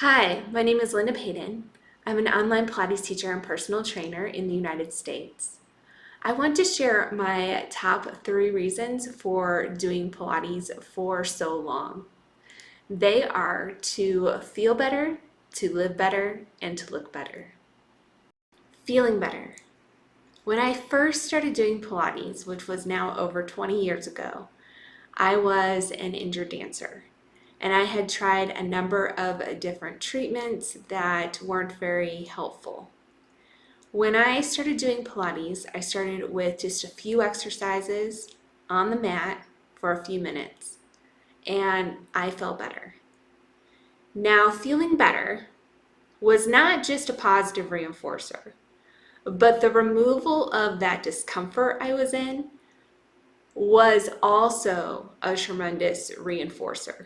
Hi, my name is Linda Payton. I'm an online Pilates teacher and personal trainer in the United States. I want to share my top 3 reasons for doing Pilates for so long. They are to feel better, to live better, and to look better. Feeling better. When I first started doing Pilates, which was now over 20 years ago, I was an injured dancer. And I had tried a number of different treatments that weren't very helpful. When I started doing Pilates, I started with just a few exercises on the mat for a few minutes, and I felt better. Now, feeling better was not just a positive reinforcer, but the removal of that discomfort I was in was also a tremendous reinforcer.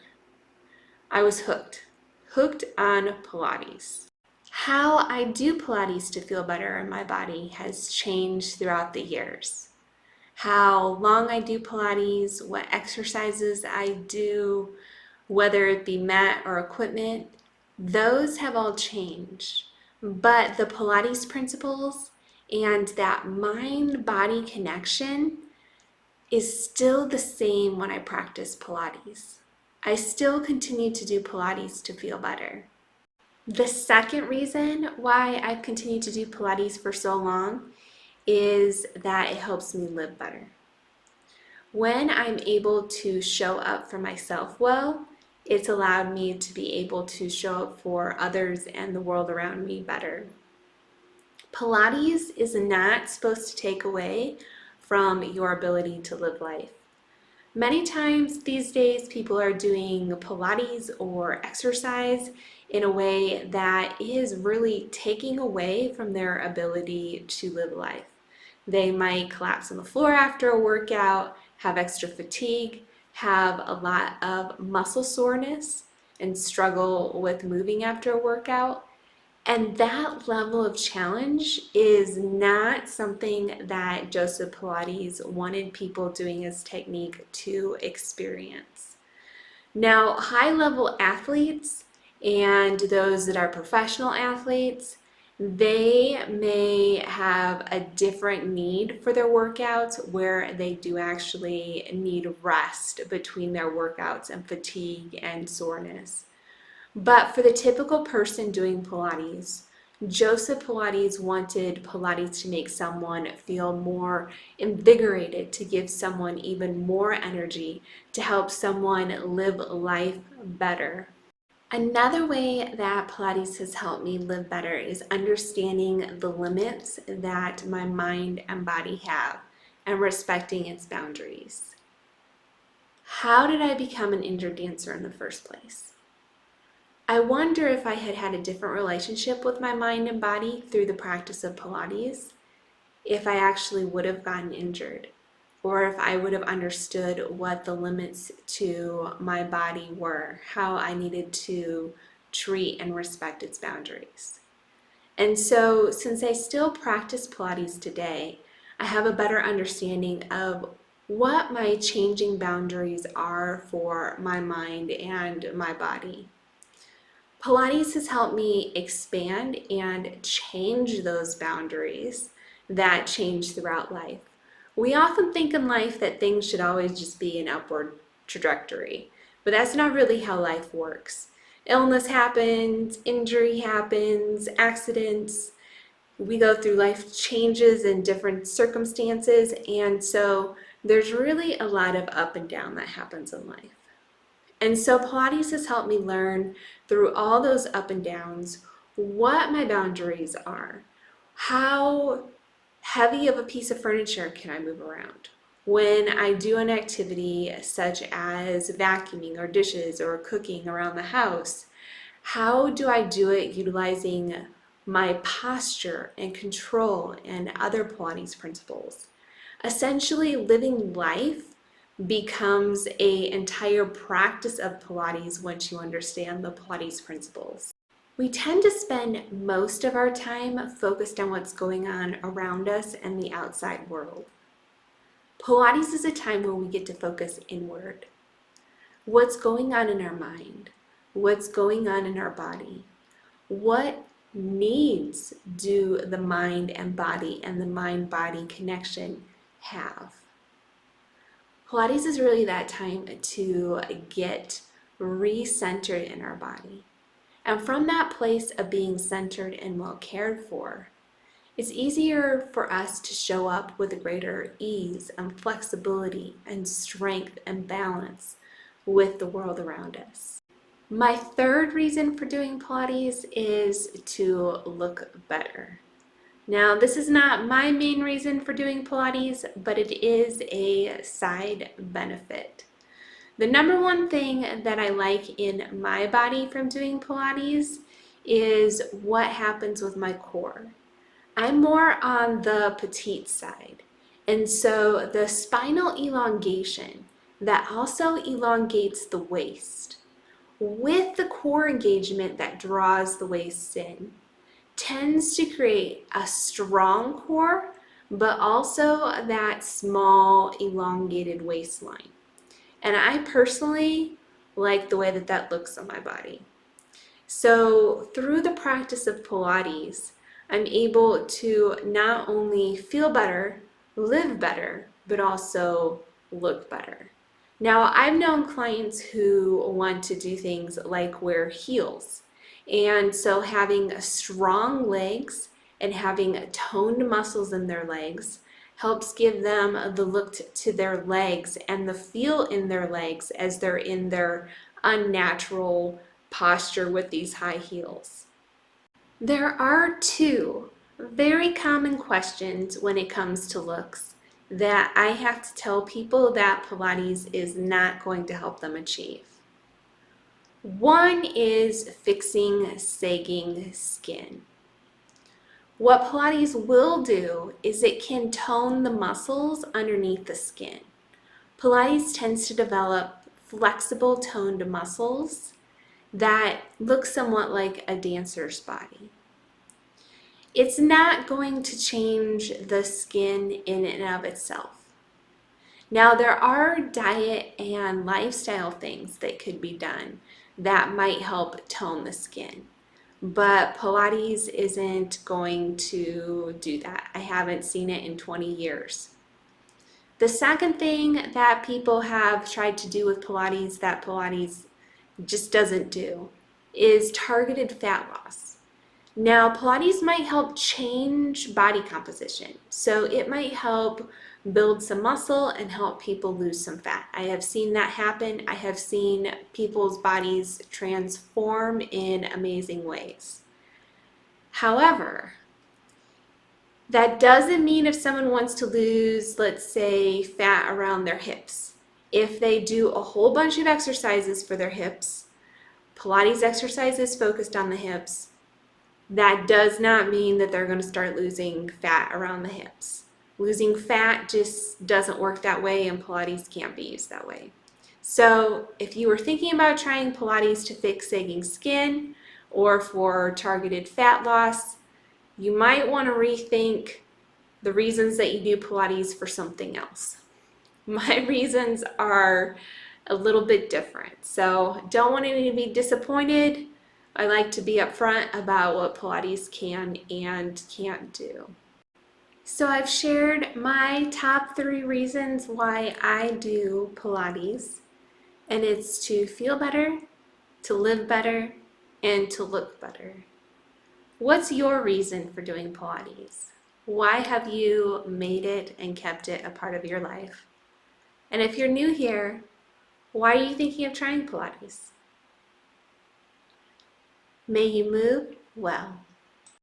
I was hooked on Pilates. How I do Pilates to feel better in my body has changed throughout the years. How long I do Pilates, what exercises I do, whether it be mat or equipment, those have all changed. But the Pilates principles and that mind-body connection is still the same when I practice Pilates. I still continue to do Pilates to feel better. The second reason why I've continued to do Pilates for so long is that it helps me live better. When I'm able to show up for myself well, it's allowed me to be able to show up for others and the world around me better. Pilates is not supposed to take away from your ability to live life. Many times these days, people are doing Pilates or exercise in a way that is really taking away from their ability to live life. They might collapse on the floor after a workout, have extra fatigue, have a lot of muscle soreness, and struggle with moving after a workout. And that level of challenge is not something that Joseph Pilates wanted people doing his technique to experience. Now, high-level athletes and those that are professional athletes, they may have a different need for their workouts where they do actually need rest between their workouts and fatigue and soreness. But for the typical person doing Pilates, Joseph Pilates wanted Pilates to make someone feel more invigorated, to give someone even more energy, to help someone live life better. Another way that Pilates has helped me live better is understanding the limits that my mind and body have and respecting its boundaries. How did I become an injured dancer in the first place? I wonder if I had had a different relationship with my mind and body through the practice of Pilates, if I actually would have gotten injured, or if I would have understood what the limits to my body were, how I needed to treat and respect its boundaries. And so, since I still practice Pilates today, I have a better understanding of what my changing boundaries are for my mind and my body. Pilates has helped me expand and change those boundaries that change throughout life. We often think in life that things should always just be an upward trajectory, but that's not really how life works. Illness happens, injury happens, accidents. We go through life changes and different circumstances, and so there's really a lot of up and down that happens in life. And so Pilates has helped me learn through all those up and downs what my boundaries are. How heavy of a piece of furniture can I move around? When I do an activity such as vacuuming or dishes or cooking around the house, how do I do it utilizing my posture and control and other Pilates principles? Essentially, living life becomes an entire practice of Pilates once you understand the Pilates principles. We tend to spend most of our time focused on what's going on around us and the outside world. Pilates is a time where we get to focus inward. What's going on in our mind? what's going on in our body. What needs do the mind and body and the mind-body connection have? Pilates is really that time to get re-centered in our body. And from that place of being centered and well cared for, it's easier for us to show up with a greater ease and flexibility and strength and balance with the world around us. My third reason for doing Pilates is to look better. Now, this is not my main reason for doing Pilates, but it is a side benefit. The number one thing that I like in my body from doing Pilates is what happens with my core. I'm more on the petite side, and so the spinal elongation that also elongates the waist with the core engagement that draws the waist in tends to create a strong core, but also that small elongated waistline. And I personally like the way that that looks on my body. So through the practice of Pilates, I'm able to not only feel better, live better, but also look better. Now, I've known clients who want to do things like wear heels. And so having strong legs and having toned muscles in their legs helps give them the look to their legs and the feel in their legs as they're in their unnatural posture with these high heels. There are two very common questions when it comes to looks that I have to tell people that Pilates is not going to help them achieve. One is fixing sagging skin. What Pilates will do is it can tone the muscles underneath the skin. Pilates tends to develop flexible toned muscles that look somewhat like a dancer's body. It's not going to change the skin in and of itself. Now, there are diet and lifestyle things that could be done that might help tone the skin, but Pilates isn't going to do that. I haven't seen it in 20 years. The second thing that people have tried to do with Pilates that Pilates just doesn't do is targeted fat loss. Now, Pilates might help change body composition. So it might help build some muscle and help people lose some fat. I have seen that happen. I have seen people's bodies transform in amazing ways. However, that doesn't mean if someone wants to lose, let's say, fat around their hips. If they do a whole bunch of exercises for their hips, Pilates exercises focused on the hips, that does not mean that they're going to start losing fat around the hips. Losing fat just doesn't work that way, and Pilates can't be used that way. So if you were thinking about trying Pilates to fix sagging skin or for targeted fat loss, you might want to rethink the reasons that you do Pilates for something else. My reasons are a little bit different, so don't want any to be disappointed. I like to be upfront about what Pilates can and can't do. So I've shared my top 3 reasons why I do Pilates, and it's to feel better, to live better, and to look better. What's your reason for doing Pilates? Why have you made it and kept it a part of your life? And if you're new here, why are you thinking of trying Pilates? May you move well.